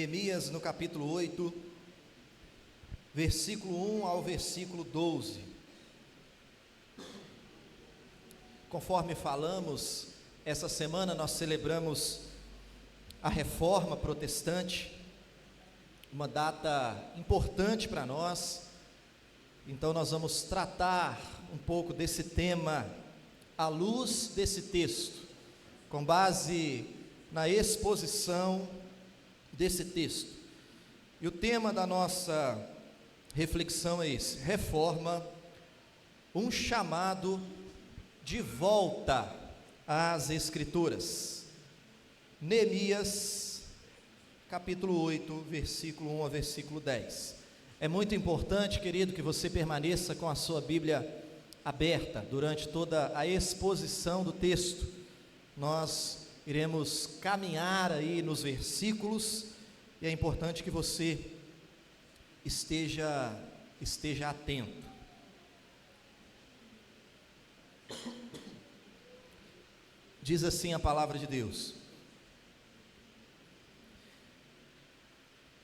Neemias, no capítulo 8, versículo 1 ao versículo 12. Conforme falamos, essa semana nós celebramos a Reforma Protestante, uma data importante para nós. Então nós vamos tratar um pouco desse tema à luz desse texto, com base na exposição desse texto. E o tema da nossa reflexão é esse: reforma, um chamado de volta às Escrituras. Neemias, capítulo 8, versículo 1 a versículo 10. É muito importante, querido, que você permaneça com a sua Bíblia aberta durante toda a exposição do texto. Nós iremos caminhar aí nos versículos e é importante que você esteja atento. Diz assim a palavra de Deus: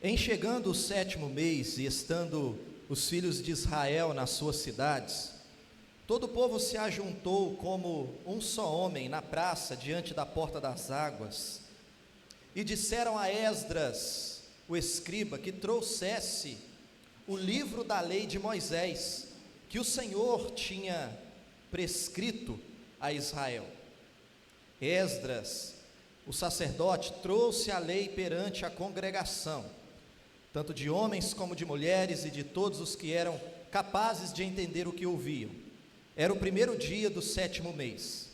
em chegando o 7º mês e estando os filhos de Israel nas suas cidades, todo o povo se ajuntou como um só homem na praça diante da porta das águas, e disseram a Esdras, o escriba, que trouxesse o livro da lei de Moisés, que o Senhor tinha prescrito a Israel. Esdras, o sacerdote, trouxe a lei perante a congregação, tanto de homens como de mulheres e de todos os que eram capazes de entender o que ouviam. Era o 1º dia do 7º mês,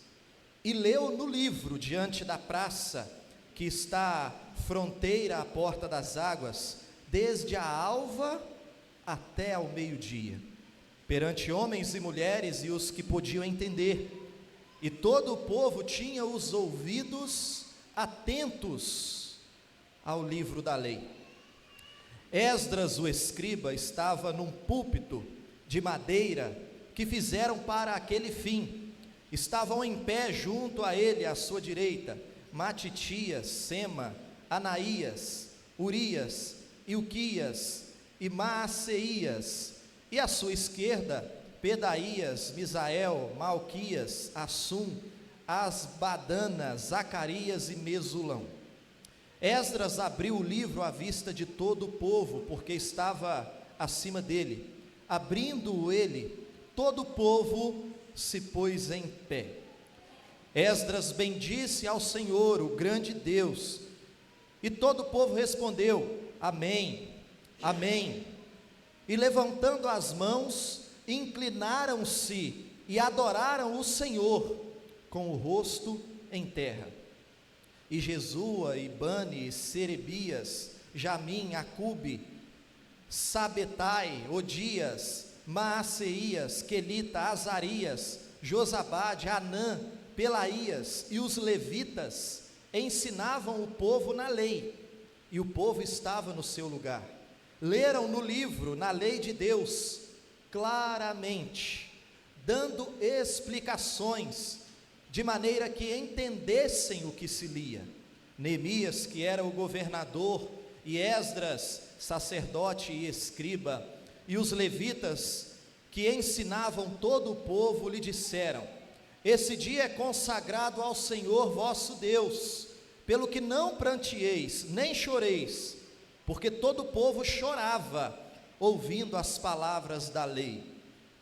e leu no livro diante da praça, que está fronteira à porta das águas, desde a alva até ao meio-dia, perante homens e mulheres e os que podiam entender, e todo o povo tinha os ouvidos atentos ao livro da lei. Esdras, o escriba, estava num púlpito de madeira que fizeram para aquele fim. Estavam em pé junto a ele, à sua direita, Matitias, Sema, Anaías, Urias, Ilquias e Maaseias, e à sua esquerda, Pedaías, Misael, Malquias, Assum, Asbadana, Zacarias e Mesulão. Esdras abriu o livro à vista de todo o povo, porque estava acima dele. Abrindo-o ele, todo o povo se pôs em pé. Esdras bendisse ao Senhor, o grande Deus, e todo o povo respondeu: Amém, Amém. E levantando as mãos, inclinaram-se e adoraram o Senhor com o rosto em terra. E Jesua, e Bani, Serebias, Jamim, Acube, Sabetai, Odias, Maaseias, Quelita, Azarias, Josabade, Anã, Pelaías e os levitas ensinavam o povo na lei, e o povo estava no seu lugar. Leram no livro, na lei de Deus, claramente, dando explicações, de maneira que entendessem o que se lia. Neemias, que era o governador, e Esdras, sacerdote e escriba, e os levitas, que ensinavam todo o povo, lhe disseram: esse dia é consagrado ao Senhor vosso Deus, pelo que não pranteeis, nem choreis, porque todo o povo chorava, ouvindo as palavras da lei.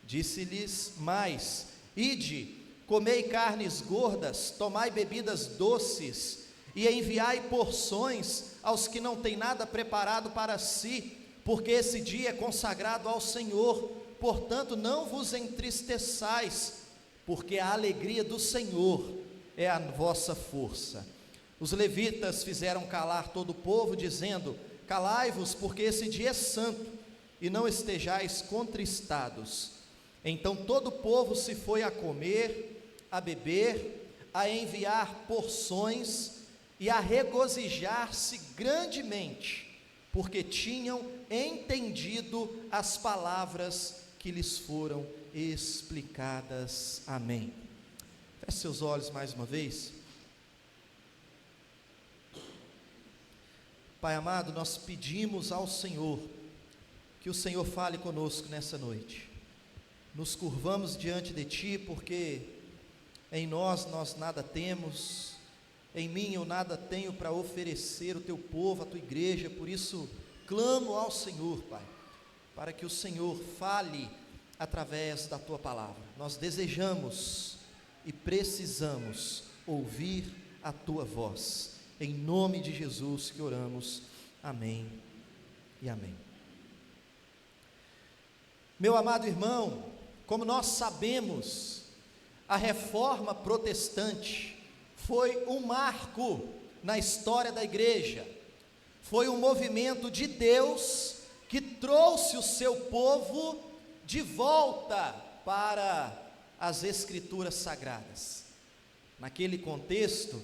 Disse-lhes mais: ide, comei carnes gordas, tomai bebidas doces, e enviai porções aos que não têm nada preparado para si, porque esse dia é consagrado ao Senhor. Portanto, não vos entristeçais, porque a alegria do Senhor é a vossa força. Os levitas fizeram calar todo o povo, dizendo: calai-vos, porque esse dia é santo, e não estejais contristados. Então todo o povo se foi a comer, a beber, a enviar porções e a regozijar-se grandemente, porque tinham entendido as palavras que lhes foram explicadas. Amém. Feche seus olhos mais uma vez. Pai amado, nós pedimos ao Senhor que o Senhor fale conosco nessa noite. Nos curvamos diante de Ti, porque em nós nada temos, em mim eu nada tenho para oferecer o Teu povo, a Tua igreja. Por isso clamo ao Senhor, Pai, para que o Senhor fale através da Tua palavra. Nós desejamos e precisamos ouvir a Tua voz. Em nome de Jesus que oramos, amém e amém. Meu amado irmão, como nós sabemos, a reforma protestante foi um marco na história da igreja, foi um movimento de Deus que trouxe o seu povo de volta para as Escrituras Sagradas. Naquele contexto,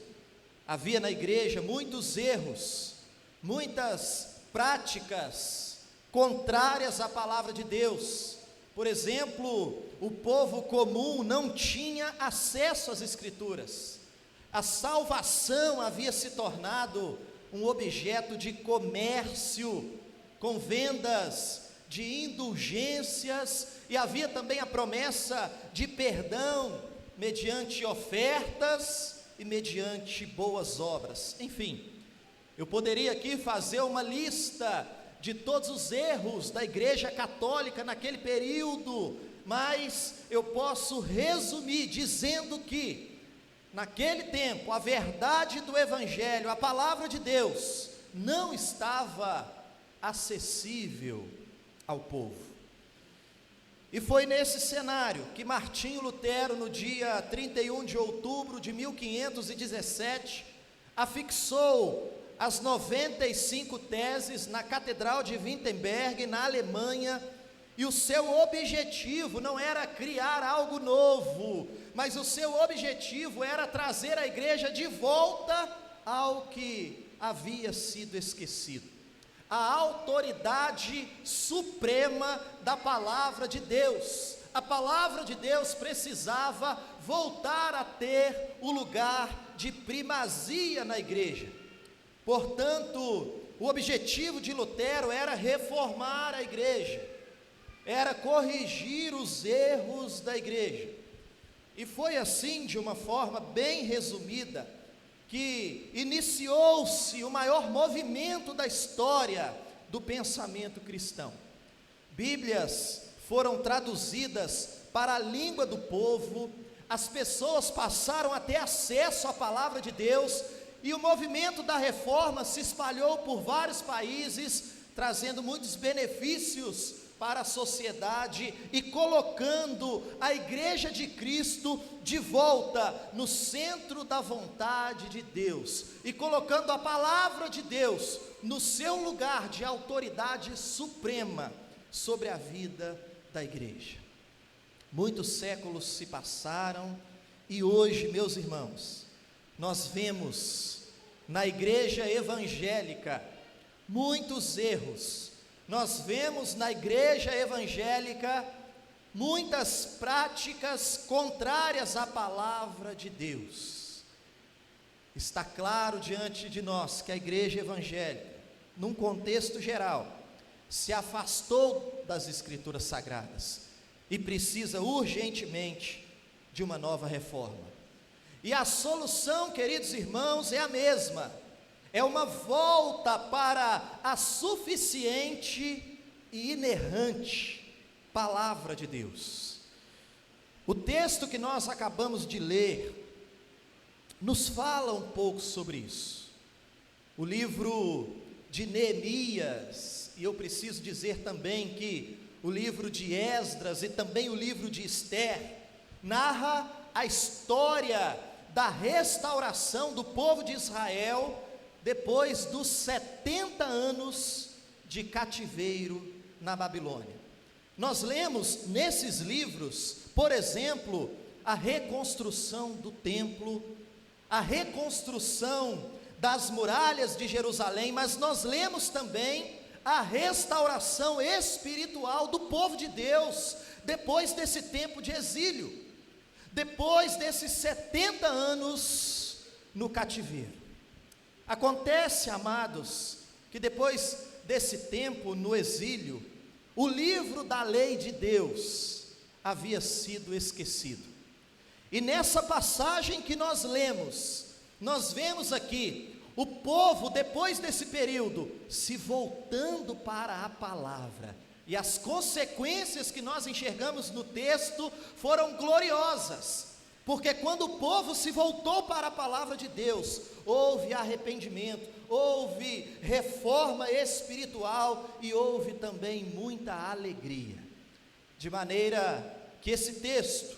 havia na igreja muitos erros, muitas práticas contrárias à palavra de Deus. Por exemplo, o povo comum não tinha acesso às Escrituras. A salvação havia se tornado um objeto de comércio, com vendas de indulgências, e havia também a promessa de perdão mediante ofertas e mediante boas obras. Enfim, eu poderia aqui fazer uma lista de todos os erros da igreja católica naquele período, mas eu posso resumir dizendo que naquele tempo a verdade do evangelho, a palavra de Deus, não estava acessível ao povo. E foi nesse cenário que Martinho Lutero, no dia 31 de outubro de 1517, afixou as 95 teses na Catedral de Wittenberg, na Alemanha, e o seu objetivo não era criar algo novo, mas o seu objetivo era trazer a igreja de volta ao que havia sido esquecido. A autoridade suprema da palavra de Deus. A palavra de Deus precisava voltar a ter o lugar de primazia na igreja. Portanto, o objetivo de Lutero era reformar a igreja, era corrigir os erros da igreja. E foi assim, de uma forma bem resumida, que iniciou-se o maior movimento da história do pensamento cristão. Bíblias foram traduzidas para a língua do povo, as pessoas passaram a ter acesso à palavra de Deus, e o movimento da reforma se espalhou por vários países, trazendo muitos benefícios para a sociedade e colocando a igreja de Cristo de volta no centro da vontade de Deus, e colocando a palavra de Deus no seu lugar de autoridade suprema sobre a vida da igreja. Muitos séculos se passaram e hoje, meus irmãos, nós vemos na igreja evangélica muitos erros. Nós vemos na igreja evangélica muitas práticas contrárias à palavra de Deus. Está claro diante de nós que a igreja evangélica, num contexto geral, se afastou das Escrituras Sagradas e precisa urgentemente de uma nova reforma. E a solução, queridos irmãos, é a mesma. É uma volta para a suficiente e inerrante palavra de Deus. O texto que nós acabamos de ler nos fala um pouco sobre isso. O livro de Neemias, e eu preciso dizer também que o livro de Esdras e também o livro de Esther, narra a história da restauração do povo de Israel depois dos 70 anos de cativeiro na Babilônia. Nós lemos nesses livros, por exemplo, a reconstrução do templo, a reconstrução das muralhas de Jerusalém, mas nós lemos também a restauração espiritual do povo de Deus, depois desse tempo de exílio, depois desses 70 anos no cativeiro. Acontece, amados, que depois desse tempo no exílio, o livro da lei de Deus havia sido esquecido. E nessa passagem que nós lemos, nós vemos aqui o povo, depois desse período, se voltando para a palavra. E as consequências que nós enxergamos no texto foram gloriosas, porque quando o povo se voltou para a palavra de Deus, houve arrependimento, houve reforma espiritual e houve também muita alegria. De maneira que esse texto,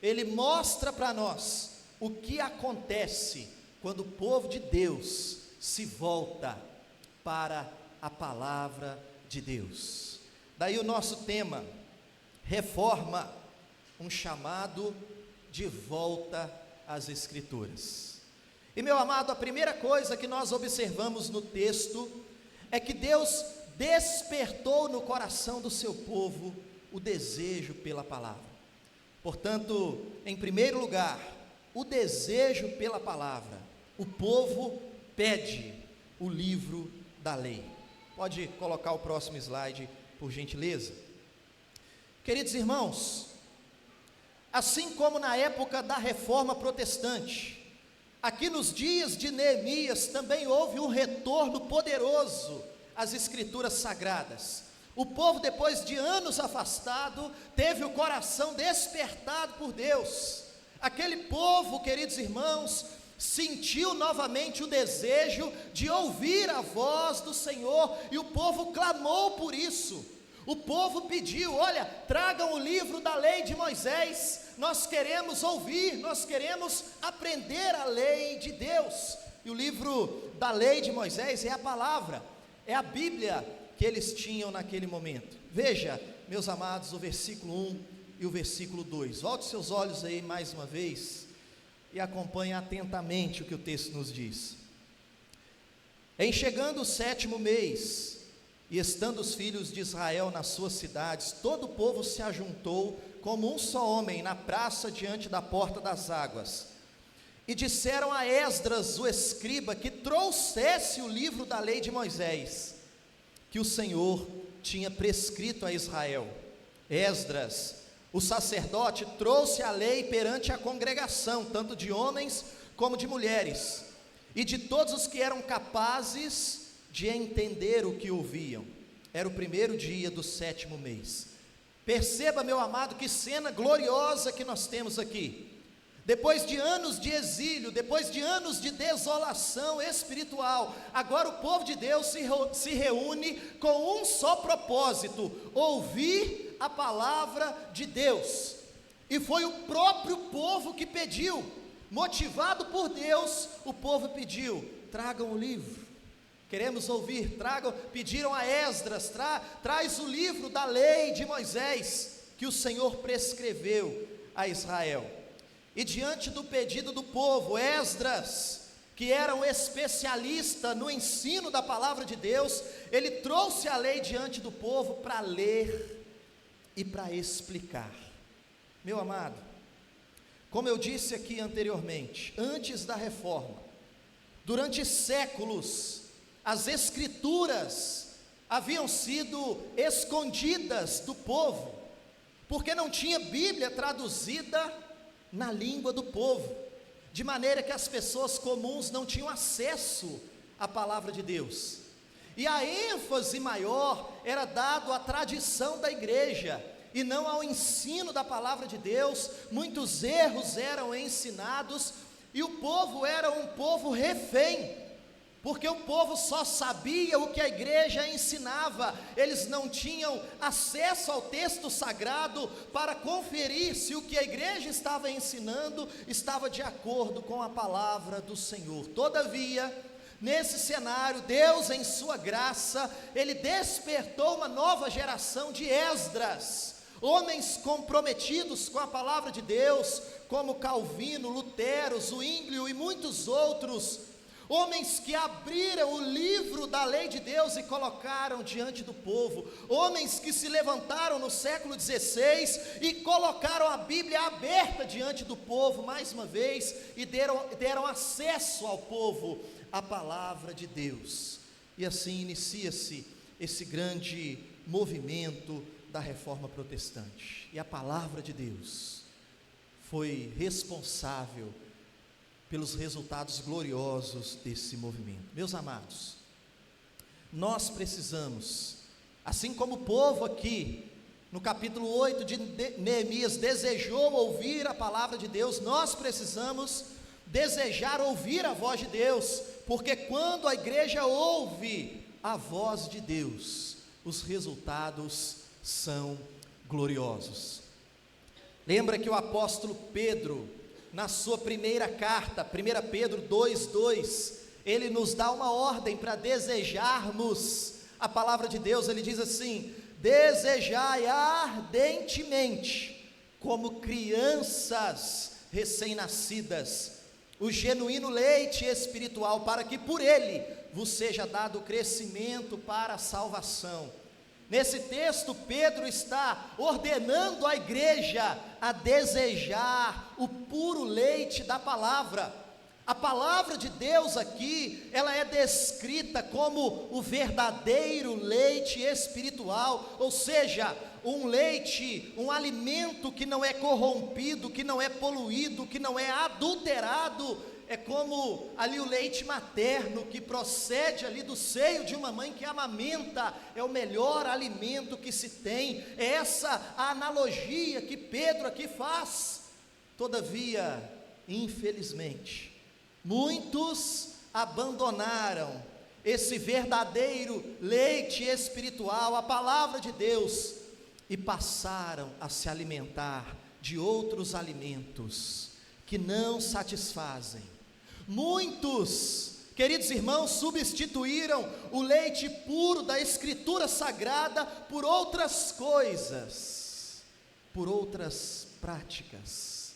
ele mostra para nós o que acontece quando o povo de Deus se volta para a palavra de Deus. Daí o nosso tema, reforma, um chamado de volta às Escrituras. E meu amado, a primeira coisa que nós observamos no texto é que Deus despertou no coração do seu povo o desejo pela palavra. Portanto, em primeiro lugar, o desejo pela palavra. O povo pede o livro da lei. Pode colocar o próximo slide, por gentileza. Queridos irmãos, assim como na época da Reforma Protestante, aqui nos dias de Neemias também houve um retorno poderoso às Escrituras Sagradas. O povo, depois de anos afastado, teve o coração despertado por Deus. Aquele povo, queridos irmãos, sentiu novamente o desejo de ouvir a voz do Senhor, e o povo clamou por isso. O povo pediu: olha, tragam o livro da lei de Moisés, nós queremos ouvir, nós queremos aprender a lei de Deus. E o livro da lei de Moisés é a palavra, é a Bíblia que eles tinham naquele momento. Veja, meus amados, o versículo 1 e o versículo 2, volte seus olhos aí mais uma vez, e acompanhe atentamente o que o texto nos diz. Em chegando o 7º mês, e estando os filhos de Israel nas suas cidades, todo o povo se ajuntou como um só homem na praça diante da porta das águas, e disseram a Esdras, o escriba, que trouxesse o livro da lei de Moisés, que o Senhor tinha prescrito a Israel. Esdras, o sacerdote, trouxe a lei perante a congregação, tanto de homens como de mulheres, e de todos os que eram capazes de entender o que ouviam. Era o primeiro dia do 7º mês. Perceba, meu amado, que cena gloriosa que nós temos aqui. Depois de anos de exílio, depois de anos de desolação espiritual, agora o povo de Deus se reúne com um só propósito: ouvir a palavra de Deus. E foi o próprio povo que pediu, motivado por Deus, o povo pediu: tragam o livro, queremos ouvir. Pediram a Esdras: traz o livro da lei de Moisés, que o Senhor prescreveu a Israel. E diante do pedido do povo, Esdras, que era um especialista no ensino da palavra de Deus, ele trouxe a lei diante do povo para ler e para explicar. Meu amado, como eu disse aqui anteriormente, antes da reforma, durante séculos, as escrituras haviam sido escondidas do povo, porque não tinha Bíblia traduzida na língua do povo, de maneira que as pessoas comuns não tinham acesso à palavra de Deus. E a ênfase maior era dado à tradição da igreja, e não ao ensino da palavra de Deus. Muitos erros eram ensinados, e o povo era um povo refém, porque o povo só sabia o que a igreja ensinava. Eles não tinham acesso ao texto sagrado para conferir se o que a igreja estava ensinando estava de acordo com a palavra do Senhor. Todavia, nesse cenário, Deus, em sua graça, Ele despertou uma nova geração de Esdras, homens comprometidos com a palavra de Deus, como Calvino, Lutero, Zwinglio e muitos outros, homens que abriram o livro da lei de Deus e colocaram diante do povo, homens que se levantaram no século XVI e colocaram a Bíblia aberta diante do povo mais uma vez, e deram acesso ao povo à palavra de Deus. E assim inicia-se esse grande movimento da Reforma Protestante. E a palavra de Deus foi responsável pelos resultados gloriosos desse movimento. Meus amados, nós precisamos, assim como o povo aqui, no capítulo 8 de Neemias, desejou ouvir a palavra de Deus, nós precisamos desejar ouvir a voz de Deus, porque quando a igreja ouve a voz de Deus, os resultados são gloriosos. Lembra que o apóstolo Pedro, na sua primeira carta, 1 Pedro 2:2, ele nos dá uma ordem para desejarmos a palavra de Deus. Ele diz assim: desejai ardentemente, como crianças recém-nascidas, o genuíno leite espiritual, para que por ele vos seja dado crescimento para a salvação. Nesse texto, Pedro está ordenando a igreja a desejar o puro leite da palavra. A palavra de Deus aqui, ela é descrita como o verdadeiro leite espiritual, ou seja, um leite, um alimento que não é corrompido, que não é poluído, que não é adulterado. É como ali o leite materno que procede ali do seio de uma mãe que amamenta, é o melhor alimento que se tem. É essa a analogia que Pedro aqui faz. Todavia, infelizmente, muitos abandonaram esse verdadeiro leite espiritual, a palavra de Deus, e passaram a se alimentar de outros alimentos que não satisfazem. Muitos, queridos irmãos, substituíram o leite puro da Escritura Sagrada por outras coisas, por outras práticas.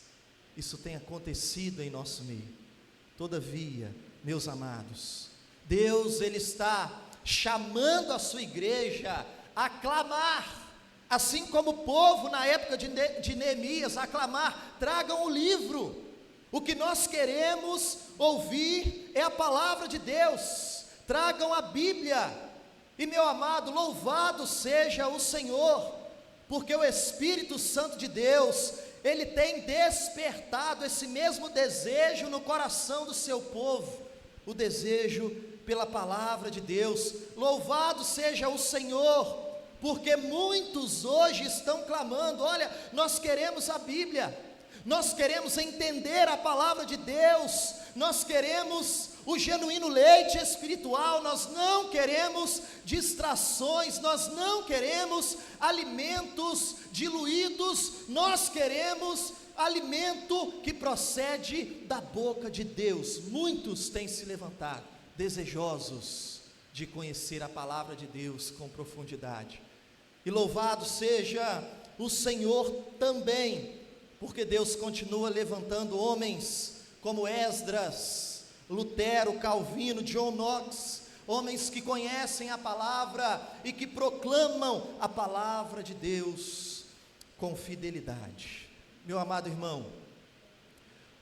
Isso tem acontecido em nosso meio. Todavia, meus amados, Deus, Ele está chamando a sua igreja a clamar, assim como o povo na época de Neemias, a clamar: tragam o livro. O que nós queremos ouvir é a palavra de Deus, tragam a Bíblia. E meu amado, louvado seja o Senhor, porque o Espírito Santo de Deus, Ele tem despertado esse mesmo desejo no coração do seu povo, o desejo pela palavra de Deus. Louvado seja o Senhor, porque muitos hoje estão clamando: olha, nós queremos a Bíblia, nós queremos entender a palavra de Deus, nós queremos o genuíno leite espiritual, nós não queremos distrações, nós não queremos alimentos diluídos, nós queremos alimento que procede da boca de Deus. Muitos têm se levantado, desejosos de conhecer a palavra de Deus com profundidade, e louvado seja o Senhor também, porque Deus continua levantando homens como Esdras, Lutero, Calvino, John Knox, homens que conhecem a palavra e que proclamam a palavra de Deus com fidelidade. Meu amado irmão,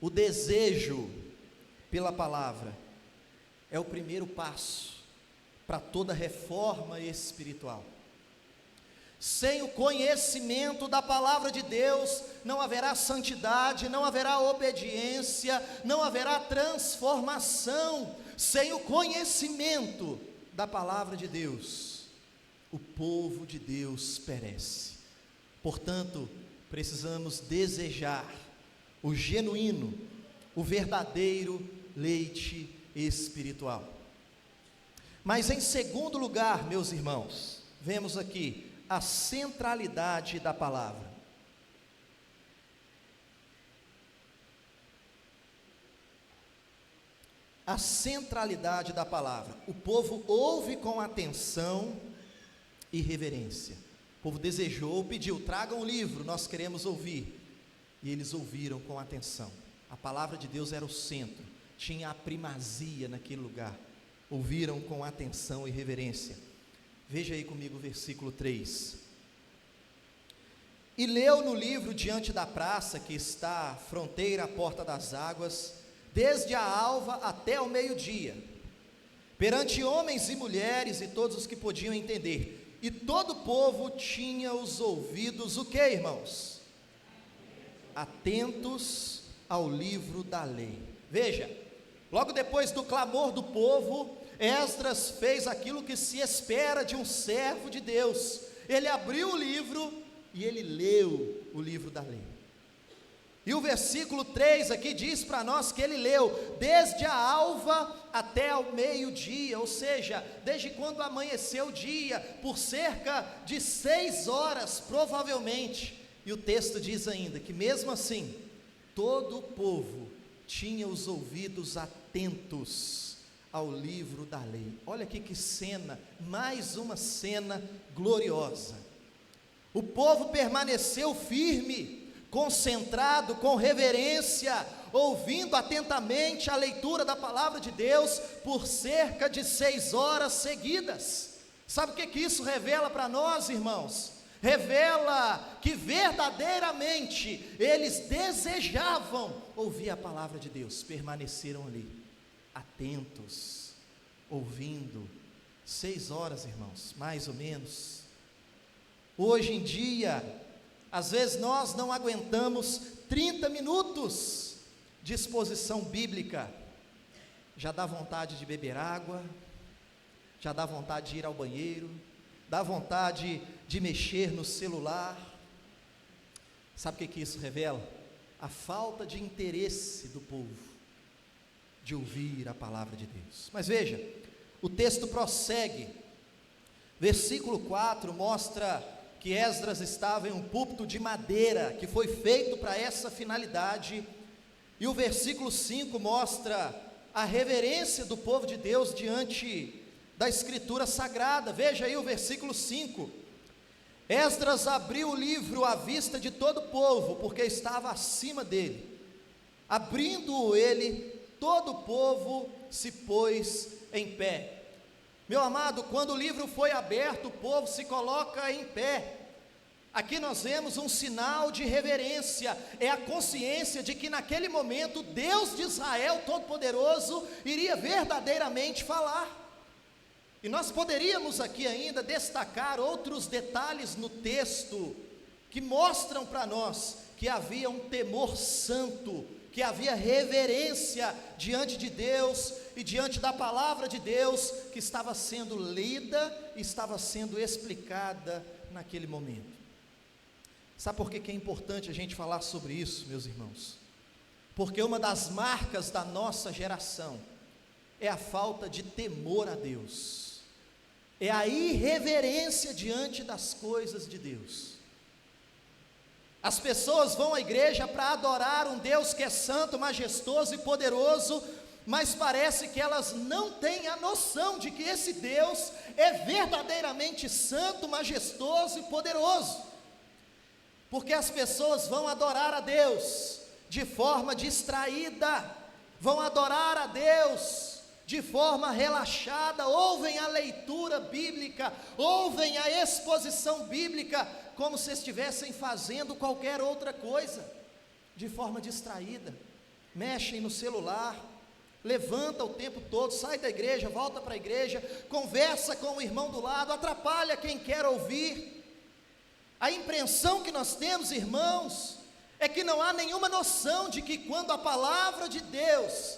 o desejo pela palavra é o primeiro passo para toda reforma espiritual. Sem o conhecimento da palavra de Deus, não haverá santidade, não haverá obediência, não haverá transformação. Sem o conhecimento da palavra de Deus, o povo de Deus perece. Portanto, precisamos desejar o genuíno, o verdadeiro leite espiritual. Mas em segundo lugar, meus irmãos, vemos aqui a centralidade da palavra. A centralidade da palavra. O povo ouve com atenção e reverência. O povo desejou, pediu: tragam o livro, nós queremos ouvir. E eles ouviram com atenção. A palavra de Deus era o centro, tinha a primazia naquele lugar. Ouviram com atenção e reverência. Veja aí comigo o versículo 3. E leu no livro diante da praça, que está à fronteira à porta das águas, desde a alva até o meio-dia. perante homens e mulheres e todos os que podiam entender. E todo o povo tinha os ouvidos, o que, irmãos? Atentos ao livro da lei. Veja, logo depois do clamor do povo, Esdras fez aquilo que se espera de um servo de Deus. Ele abriu o livro e ele leu o livro da lei. E o versículo 3 aqui diz para nós que ele leu desde a alva até ao meio-dia, ou seja, desde quando amanheceu o dia, por cerca de 6 horas provavelmente. E o texto diz ainda que mesmo assim, todo o povo tinha os ouvidos atentos ao livro da lei. Olha aqui que cena, mais uma cena gloriosa. O povo permaneceu firme, concentrado, com reverência, ouvindo atentamente a leitura da palavra de Deus por cerca de 6 horas seguidas. Sabe o que isso revela para nós, irmãos? Revela que verdadeiramente eles desejavam ouvir a palavra de Deus, permaneceram ali, atentos, ouvindo. 6 horas, irmãos, mais ou menos. Hoje em dia, às vezes nós não aguentamos 30 minutos de exposição bíblica, já dá vontade de beber água, já dá vontade de ir ao banheiro, dá vontade de mexer no celular. Sabe o que isso revela? A falta de interesse do povo de ouvir a palavra de Deus. Mas veja, o texto prossegue, versículo 4 mostra que Esdras estava em um púlpito de madeira, que foi feito para essa finalidade, e o versículo 5 mostra a reverência do povo de Deus diante da escritura sagrada. Veja aí o versículo 5, Esdras abriu o livro à vista de todo o povo, porque estava acima dele, abrindo ele, todo o povo se pôs em pé. Meu amado, quando o livro foi aberto, o povo se coloca em pé. Aqui nós vemos um sinal de reverência, é a consciência de que naquele momento Deus de Israel Todo-Poderoso iria verdadeiramente falar. E nós poderíamos aqui ainda destacar outros detalhes no texto que mostram para nós que havia um temor santo, que havia reverência diante de Deus e diante da palavra de Deus que estava sendo lida e estava sendo explicada naquele momento. Sabe por que é importante a gente falar sobre isso, meus irmãos? Porque uma das marcas da nossa geração é a falta de temor a Deus, é a irreverência diante das coisas de Deus. As pessoas vão à igreja para adorar um Deus que é santo, majestoso e poderoso, mas parece que elas não têm a noção de que esse Deus é verdadeiramente santo, majestoso e poderoso. Porque as pessoas vão adorar a Deus de forma distraída, vão adorar a Deus de forma relaxada, ouvem a leitura bíblica, ouvem a exposição bíblica, como se estivessem fazendo qualquer outra coisa, de forma distraída, mexem no celular, levanta o tempo todo, sai da igreja, volta para a igreja, conversa com o irmão do lado, atrapalha quem quer ouvir. A impressão que nós temos, irmãos, é que não há nenhuma noção de que quando a palavra de Deus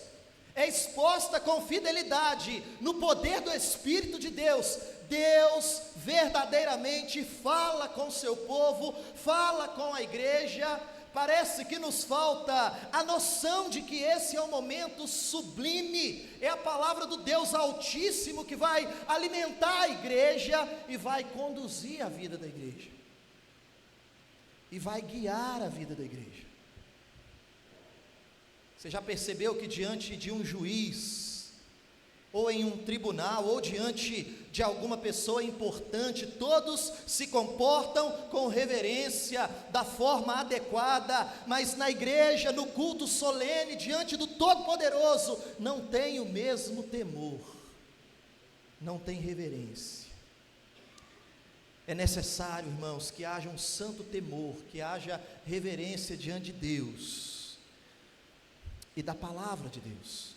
é exposta com fidelidade, no poder do Espírito de Deus, Deus verdadeiramente fala com o seu povo, fala com a igreja. Parece que nos falta a noção de que esse é um momento sublime, é a palavra do Deus Altíssimo que vai alimentar a igreja e vai conduzir a vida da igreja, e vai guiar a vida da igreja. Você já percebeu que diante de um juiz, ou em um tribunal, ou diante de alguma pessoa importante, todos se comportam com reverência, da forma adequada, mas na igreja, no culto solene, diante do Todo-Poderoso, não tem o mesmo temor, não tem reverência. É necessário, irmãos, que haja um santo temor, que haja reverência diante de Deus e da palavra de Deus.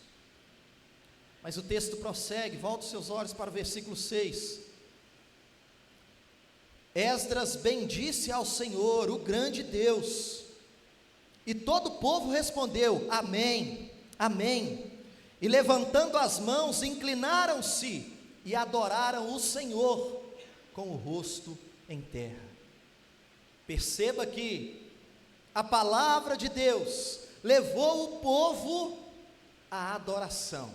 Mas o texto prossegue, volta os seus olhos para o versículo 6. Esdras bendisse ao Senhor, o grande Deus, e todo o povo respondeu: amém, amém. E levantando as mãos, inclinaram-se e adoraram o Senhor com o rosto em terra. Perceba que a palavra de Deus levou o povo à adoração.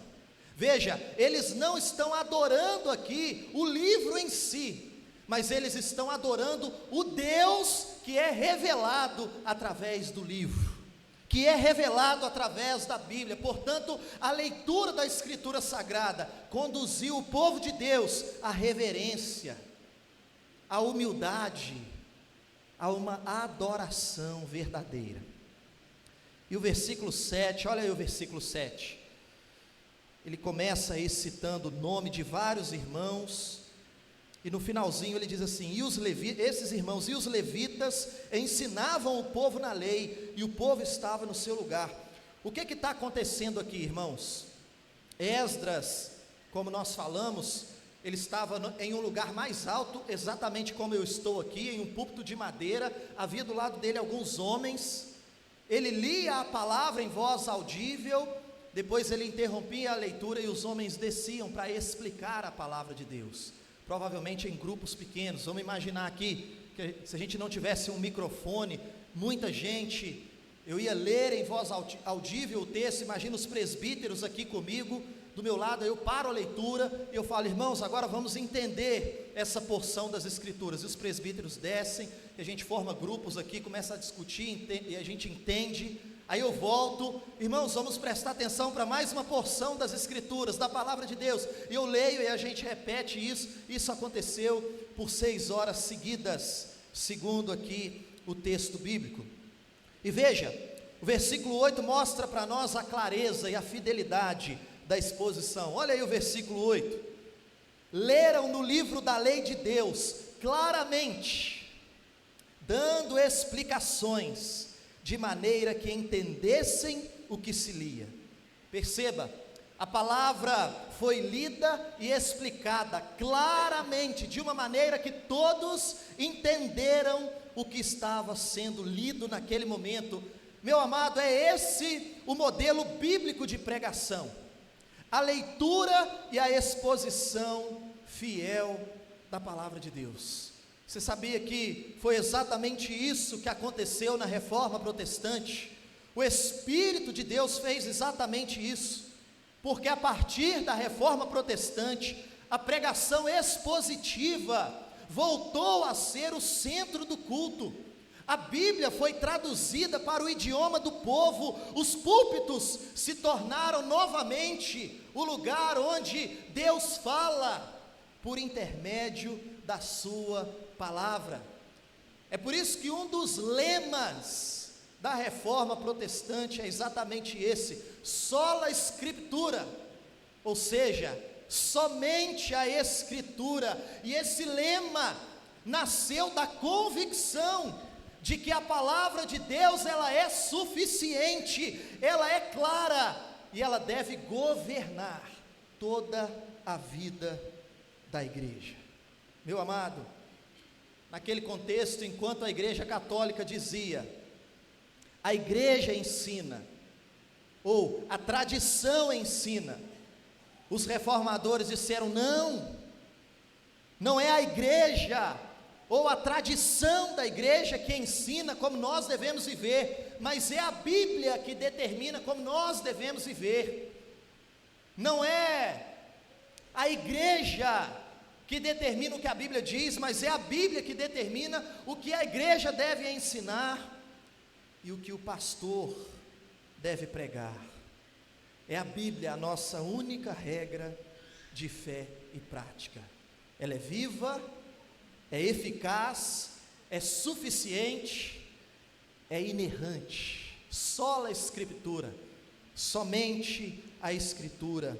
Veja, eles não estão adorando aqui o livro em si, mas eles estão adorando o Deus que é revelado através do livro, que é revelado através da Bíblia. Portanto, a leitura da Escritura Sagrada conduziu o povo de Deus à reverência, à humildade, a uma adoração verdadeira. E o versículo 7, olha aí o versículo 7, ele começa aí citando o nome de vários irmãos, e no finalzinho ele diz assim: esses irmãos e os levitas ensinavam o povo na lei, e o povo estava no seu lugar. O que está acontecendo aqui, irmãos? Esdras, como nós falamos, ele estava em um lugar mais alto, exatamente como eu estou aqui, em um púlpito de madeira. Havia do lado dele alguns homens. Ele lia a palavra em voz audível, depois ele interrompia a leitura e os homens desciam para explicar a palavra de Deus, provavelmente em grupos pequenos. Vamos imaginar aqui, que se a gente não tivesse um microfone, muita gente, eu ia ler em voz audível o texto. Imagina os presbíteros aqui comigo, do meu lado, eu paro a leitura e eu falo: irmãos, agora vamos entender essa porção das Escrituras. E os presbíteros descem, e a gente forma grupos aqui, começa a discutir, e a gente entende. Aí eu volto: irmãos, vamos prestar atenção para mais uma porção das Escrituras, da palavra de Deus. E eu leio e a gente repete isso. Isso aconteceu por 6 horas seguidas, segundo aqui o texto bíblico. E veja, o versículo 8 mostra para nós a clareza e a fidelidade da exposição. Olha aí o versículo 8: leram no livro da lei de Deus claramente, dando explicações, de maneira que entendessem o que se lia. Perceba, a palavra foi lida e explicada claramente, de uma maneira que todos entenderam o que estava sendo lido naquele momento. Meu amado, é esse o modelo bíblico de pregação: a leitura e a exposição fiel da palavra de Deus. Você sabia que foi exatamente isso que aconteceu na Reforma Protestante? O Espírito de Deus fez exatamente isso, porque a partir da Reforma Protestante, a pregação expositiva voltou a ser o centro do culto. A Bíblia foi traduzida para o idioma do povo, os púlpitos se tornaram novamente o lugar onde Deus fala, por intermédio da sua palavra. É por isso que um dos lemas da Reforma Protestante é exatamente esse: sola Scriptura, ou seja, somente a Escritura. E esse lema nasceu da convicção de que a palavra de Deus, ela é suficiente, ela é clara, e ela deve governar toda a vida da igreja. Meu amado, naquele contexto, enquanto a igreja católica dizia: a igreja ensina, ou a tradição ensina, os reformadores disseram: não é a igreja ou a tradição da igreja que ensina como nós devemos viver, mas é a Bíblia que determina como nós devemos viver. Não é a igreja que determina o que a Bíblia diz, mas é a Bíblia que determina o que a igreja deve ensinar e o que o pastor deve pregar. É a Bíblia a nossa única regra de fé e prática. Ela é viva, é eficaz, é suficiente, é inerrante. Sola Escritura, somente a Escritura.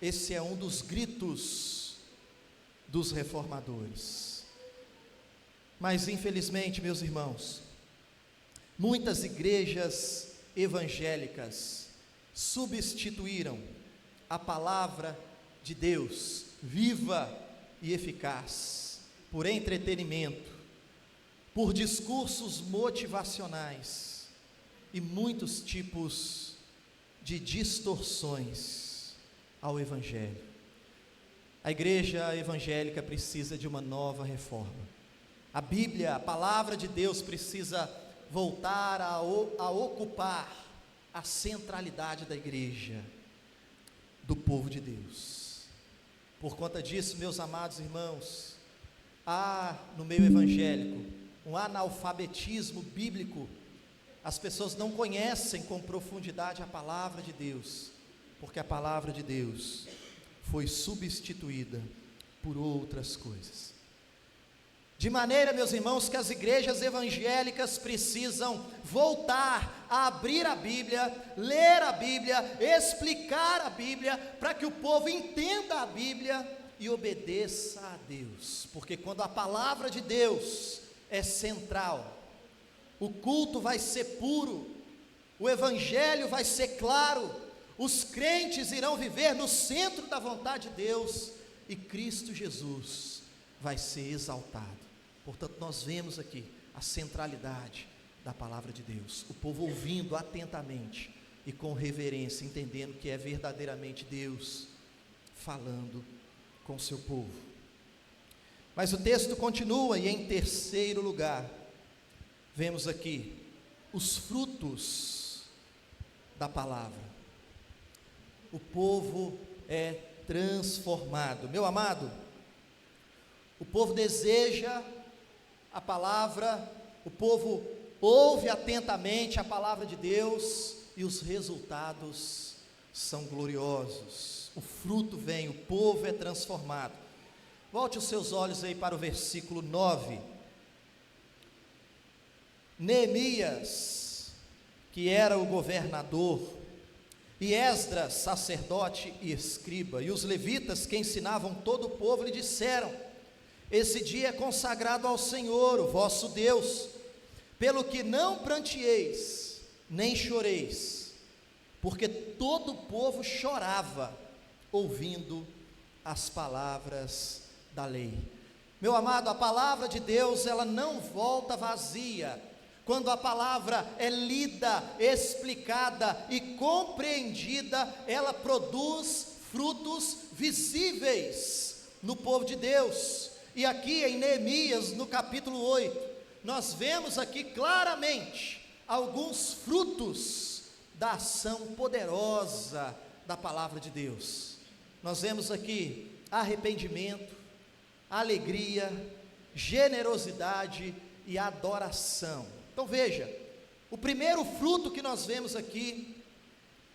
Esse é um dos gritos dos reformadores. Mas infelizmente, meus irmãos, muitas igrejas evangélicas substituíram a palavra de Deus, viva e eficaz, por entretenimento, por discursos motivacionais e muitos tipos de distorções ao Evangelho. A igreja evangélica precisa de uma nova reforma. A Bíblia, a palavra de Deus, precisa voltar a ocupar a centralidade da igreja, do povo de Deus. Por conta disso, meus amados irmãos, há no meio evangélico um analfabetismo bíblico. As pessoas não conhecem com profundidade a palavra de Deus, porque a palavra de Deus foi substituída por outras coisas. De maneira, meus irmãos, que as igrejas evangélicas precisam voltar a abrir a Bíblia, ler a Bíblia, explicar a Bíblia, para que o povo entenda a Bíblia e obedeça a Deus, porque quando a palavra de Deus é central, o culto vai ser puro, o Evangelho vai ser claro, os crentes irão viver no centro da vontade de Deus, e Cristo Jesus vai ser exaltado. Portanto, nós vemos aqui a centralidade da palavra de Deus, o povo ouvindo atentamente e com reverência, entendendo que é verdadeiramente Deus falando com o seu povo. Mas o texto continua, e em terceiro lugar, vemos aqui os frutos da palavra. O povo é transformado. Meu amado, o povo deseja a palavra, o povo ouve atentamente a palavra de Deus, e os resultados são gloriosos. O fruto vem, o povo é transformado. Volte os seus olhos aí para o versículo 9. Neemias, que era o governador, e Esdras, sacerdote e escriba, e os levitas que ensinavam todo o povo, lhe disseram: esse dia é consagrado ao Senhor, o vosso Deus, pelo que não pranteeis, nem choreis, porque todo o povo chorava, ouvindo as palavras da lei. Meu amado, a palavra de Deus, ela não volta vazia. Quando a palavra é lida, explicada e compreendida, ela produz frutos visíveis no povo de Deus. E aqui em Neemias, no capítulo 8, nós vemos aqui claramente alguns frutos da ação poderosa da palavra de Deus. Nós vemos aqui arrependimento, alegria, generosidade e adoração. Então veja, o primeiro fruto que nós vemos aqui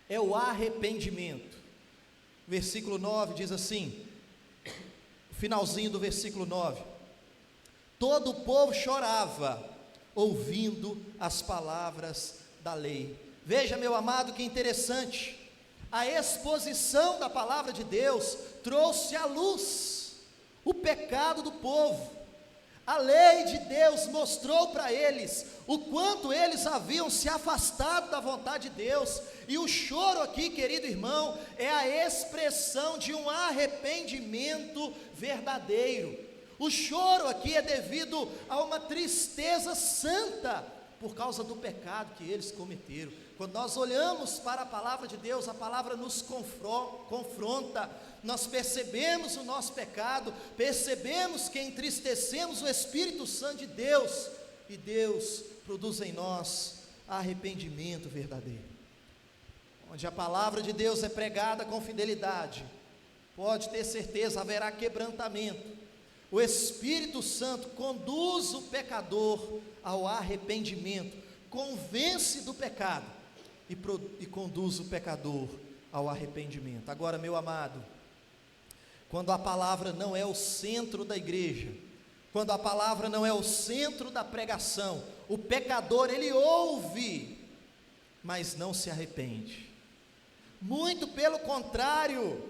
é o arrependimento. Versículo 9 diz assim, finalzinho do versículo 9: todo o povo chorava, ouvindo as palavras da lei. Veja, meu amado, que interessante, a exposição da palavra de Deus trouxe à luz o pecado do povo. A lei de Deus mostrou para eles o quanto eles haviam se afastado da vontade de Deus, e o choro aqui, querido irmão, é a expressão de um arrependimento verdadeiro. O choro aqui é devido a uma tristeza santa por causa do pecado que eles cometeram. Quando nós olhamos para a palavra de Deus, a palavra nos confronta, nós percebemos o nosso pecado, percebemos que entristecemos o Espírito Santo de Deus, e Deus produz em nós arrependimento verdadeiro. Onde a palavra de Deus é pregada com fidelidade, pode ter certeza, haverá quebrantamento. O Espírito Santo conduz o pecador ao arrependimento, convence do pecado e conduz o pecador ao arrependimento. Agora, meu amado, quando a palavra não é o centro da igreja, quando a palavra não é o centro da pregação, o pecador, ele ouve, mas não se arrepende. Muito pelo contrário,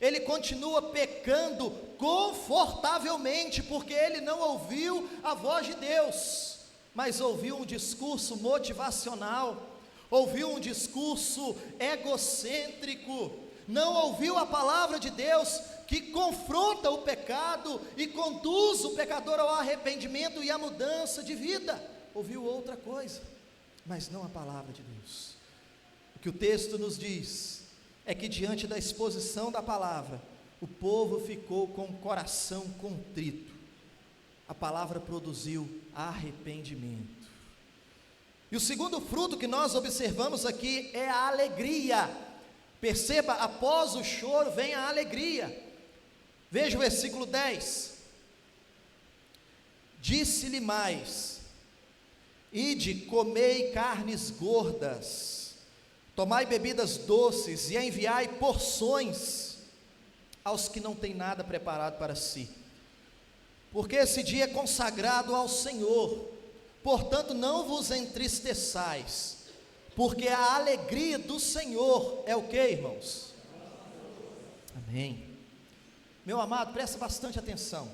ele continua pecando confortavelmente, porque ele não ouviu a voz de Deus, mas ouviu um discurso motivacional, ouviu um discurso egocêntrico, não ouviu a palavra de Deus, que confronta o pecado e conduz o pecador ao arrependimento e à mudança de vida. Ouviu outra coisa, mas não a palavra de Deus. O que o texto nos diz é que diante da exposição da palavra, o povo ficou com o coração contrito. A palavra produziu arrependimento. E o segundo fruto que nós observamos aqui é a alegria. Perceba, após o choro vem a alegria. Veja o versículo 10. Disse-lhe mais: ide, comei carnes gordas, tomai bebidas doces e enviai porções aos que não têm nada preparado para si, porque esse dia é consagrado ao Senhor. Portanto, não vos entristeçais, porque a alegria do Senhor é o que, irmãos? Amém. Meu amado, presta bastante atenção.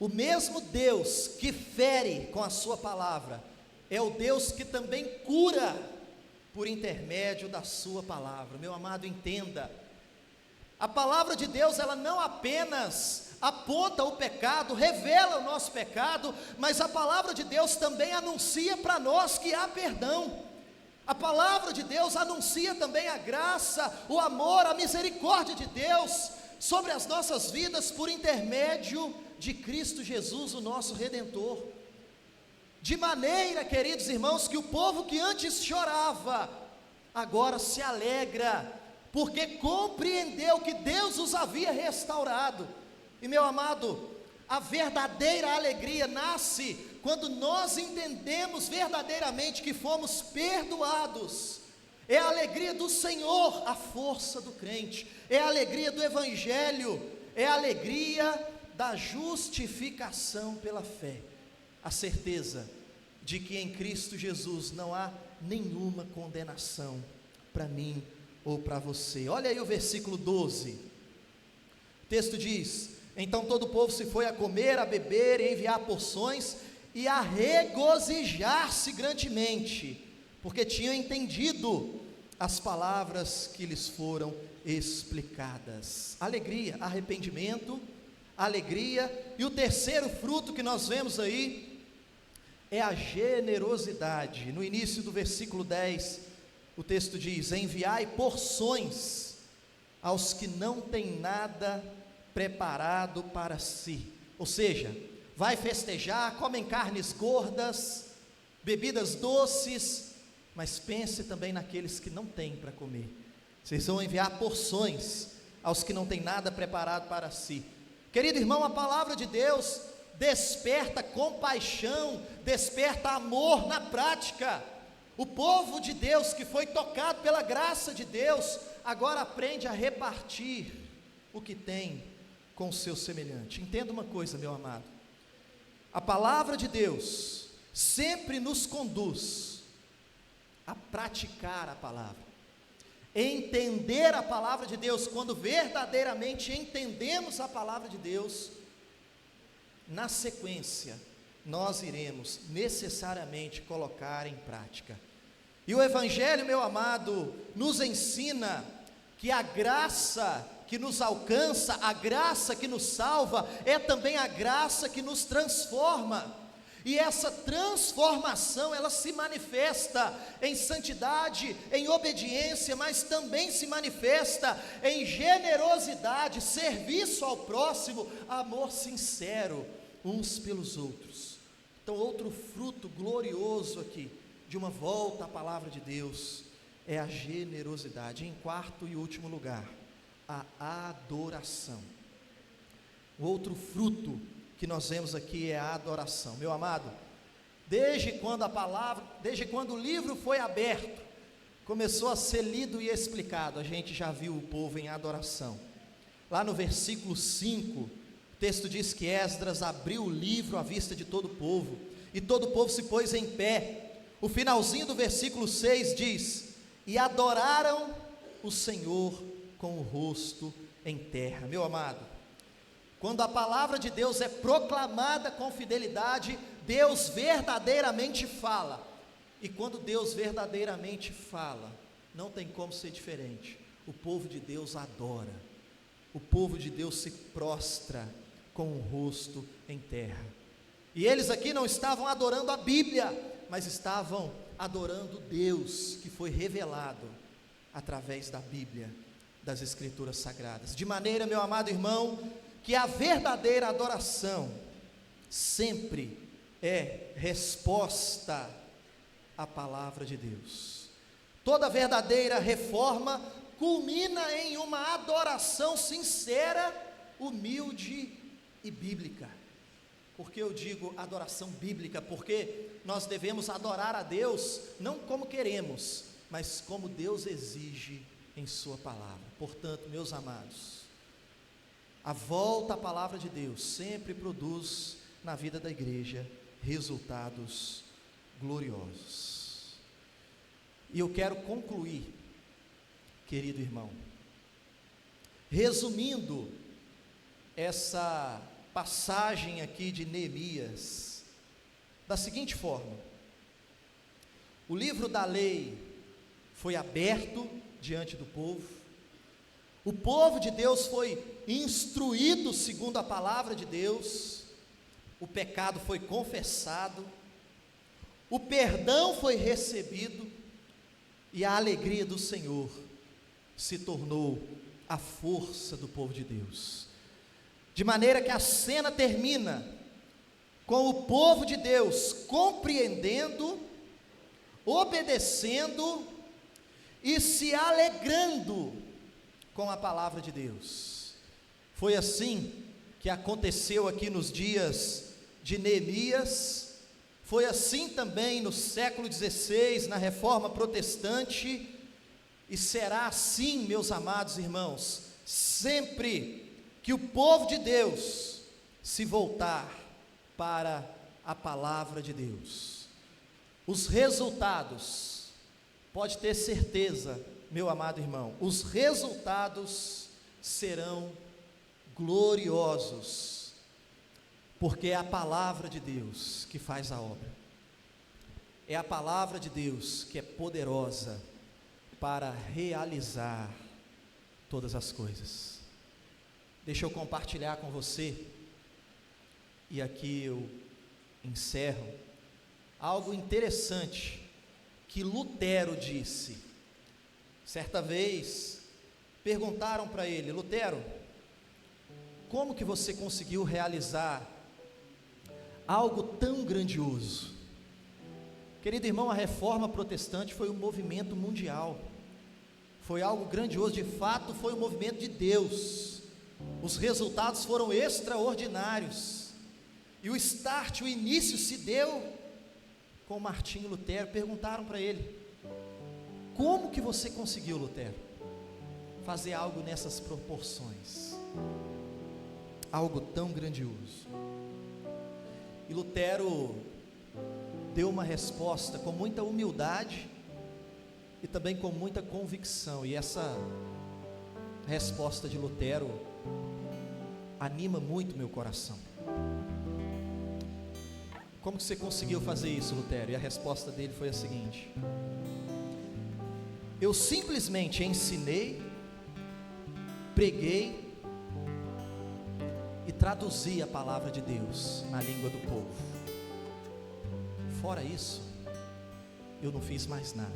O mesmo Deus que fere com a sua palavra, é o Deus que também cura por intermédio da sua palavra. Meu amado, entenda, a palavra de Deus, ela não apenas aponta o pecado, revela o nosso pecado, mas a palavra de Deus também anuncia para nós que há perdão. A palavra de Deus anuncia também a graça, o amor, a misericórdia de Deus sobre as nossas vidas por intermédio de Cristo Jesus, o nosso Redentor. De maneira, queridos irmãos, que o povo que antes chorava, agora se alegra, porque compreendeu que Deus os havia restaurado. E meu amado, a verdadeira alegria nasce quando nós entendemos verdadeiramente que fomos perdoados. É a alegria do Senhor, a força do crente, é a alegria do Evangelho, é a alegria da justificação pela fé, a certeza de que em Cristo Jesus não há nenhuma condenação para mim ou para você. Olha aí o versículo 12, o texto diz: então todo o povo se foi a comer, a beber e enviar porções e a regozijar-se grandemente, porque tinham entendido as palavras que lhes foram explicadas. Alegria, arrependimento, alegria. E o terceiro fruto que nós vemos aí é a generosidade. No início do versículo 10, o texto diz: enviai porções aos que não têm nada preparado para si. Ou seja, vai festejar, comem carnes gordas, bebidas doces, mas pense também naqueles que não têm para comer. Vocês vão enviar porções aos que não têm nada preparado para si. Querido irmão, a palavra de Deus desperta compaixão, desperta amor na prática. O povo de Deus que foi tocado pela graça de Deus, agora aprende a repartir o que tem com o seu semelhante. Entenda uma coisa, meu amado, a palavra de Deus sempre nos conduz a praticar a palavra, entender a palavra de Deus. Quando verdadeiramente entendemos a palavra de Deus, na sequência, nós iremos necessariamente colocar em prática. E o Evangelho, meu amado, nos ensina que a graça que nos alcança, a graça que nos salva, é também a graça que nos transforma. E essa transformação, ela se manifesta em santidade, em obediência, mas também se manifesta em generosidade, serviço ao próximo, amor sincero uns pelos outros. Então, outro fruto glorioso aqui, de uma volta à palavra de Deus, é a generosidade. Em quarto e último lugar, a adoração. O outro fruto que nós vemos aqui é a adoração. Meu amado, desde quando o livro foi aberto, começou a ser lido e explicado, a gente já viu o povo em adoração. Lá no versículo 5, o texto diz que Esdras abriu o livro à vista de todo o povo, e todo o povo se pôs em pé. O finalzinho do versículo 6 diz: e adoraram o Senhor com o rosto em terra. Meu amado, quando a palavra de Deus é proclamada com fidelidade, Deus verdadeiramente fala. E quando Deus verdadeiramente fala, não tem como ser diferente. O povo de Deus adora, o povo de Deus se prostra com o rosto em terra. E eles aqui não estavam adorando a Bíblia, mas estavam adorando Deus, que foi revelado através da Bíblia, das Escrituras Sagradas. De maneira, meu amado irmão, que a verdadeira adoração sempre é resposta à palavra de Deus. Toda verdadeira reforma culmina em uma adoração sincera, humilde e bíblica. Por que eu digo adoração bíblica? Porque nós devemos adorar a Deus não como queremos, mas como Deus exige em sua palavra. Portanto, meus amados, a volta à palavra de Deus sempre produz na vida da igreja resultados gloriosos. E eu quero concluir, querido irmão, resumindo essa passagem aqui de Neemias, da seguinte forma: o livro da lei foi aberto diante do povo, o povo de Deus foi instruído segundo a palavra de Deus, o pecado foi confessado, o perdão foi recebido, e a alegria do Senhor se tornou a força do povo de Deus. De maneira que a cena termina com o povo de Deus compreendendo, obedecendo e se alegrando com a palavra de Deus. Foi assim que aconteceu aqui nos dias de Neemias, foi assim também no século XVI, na Reforma Protestante, e será assim, meus amados irmãos, sempre que o povo de Deus se voltar para a palavra de Deus. Os resultados, pode ter certeza, meu amado irmão, os resultados serão gloriosos, porque é a palavra de Deus que faz a obra, é a palavra de Deus que é poderosa para realizar todas as coisas. Deixa eu compartilhar com você, e aqui eu encerro, algo interessante que Lutero disse. Certa vez perguntaram para ele: Lutero, como que você conseguiu realizar algo tão grandioso? Querido irmão, a Reforma Protestante foi um movimento mundial, foi algo grandioso, de fato foi um movimento de Deus. Os resultados foram extraordinários, e o start, o início se deu com Martinho Lutero. Perguntaram para ele: como que você conseguiu, Lutero, fazer algo nessas proporções, algo tão grandioso? E Lutero deu uma resposta com muita humildade e também com muita convicção, e essa resposta de Lutero anima muito meu coração. Como que você conseguiu fazer isso, Lutero? E a resposta dele foi a seguinte: eu simplesmente ensinei, preguei e traduzi a palavra de Deus na língua do povo. Fora isso, eu não fiz mais nada.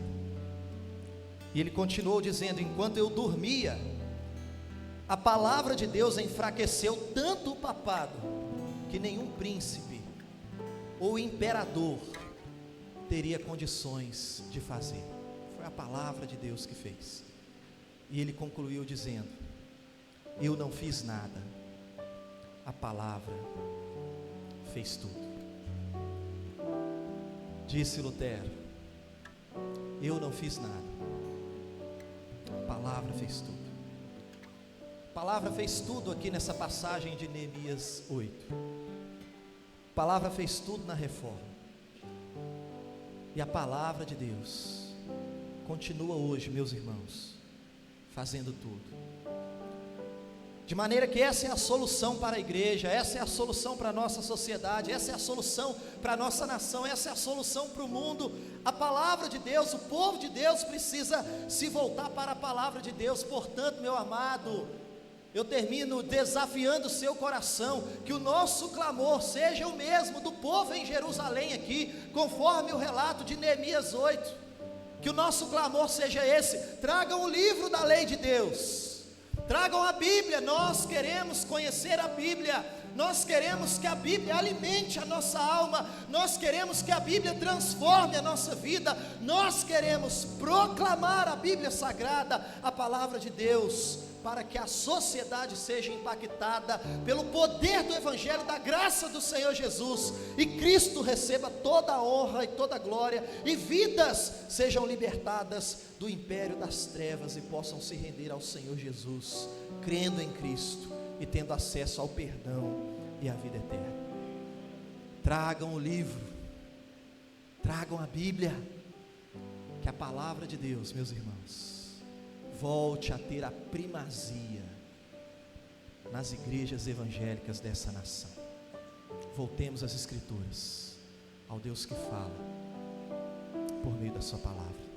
E ele continuou dizendo: enquanto eu dormia, a palavra de Deus enfraqueceu tanto o papado, que nenhum príncipe ou imperador teria condições de fazer. Foi a palavra de Deus que fez. E ele concluiu dizendo: eu não fiz nada, a palavra fez tudo. Disse Lutero: eu não fiz nada, a palavra fez tudo. A palavra fez tudo aqui nessa passagem de Neemias 8. A palavra fez tudo na reforma, e a palavra de Deus continua hoje, meus irmãos, fazendo tudo. de maneira que essa é a solução para a igreja, essa é a solução para a nossa sociedade, essa é a solução para a nossa nação, essa é a solução para o mundo. A palavra de Deus, o povo de Deus precisa se voltar para a palavra de Deus. Portanto, meu amado, eu termino desafiando o seu coração, que o nosso clamor seja o mesmo do povo em Jerusalém aqui, conforme o relato de Neemias 8, que o nosso clamor seja esse: tragam o livro da lei de Deus, tragam a Bíblia. Nós queremos conhecer a Bíblia, nós queremos que a Bíblia alimente a nossa alma, nós queremos que a Bíblia transforme a nossa vida, nós queremos proclamar a Bíblia Sagrada, a palavra de Deus, para que a sociedade seja impactada pelo poder do Evangelho, da graça do Senhor Jesus, e Cristo receba toda a honra e toda a glória, e vidas sejam libertadas do império das trevas e possam se render ao Senhor Jesus, crendo em Cristo e tendo acesso ao perdão e à vida eterna. Tragam o livro, tragam a Bíblia, que a palavra de Deus, meus irmãos, volte a ter a primazia nas igrejas evangélicas dessa nação. Voltemos às Escrituras, ao Deus que fala por meio da sua palavra.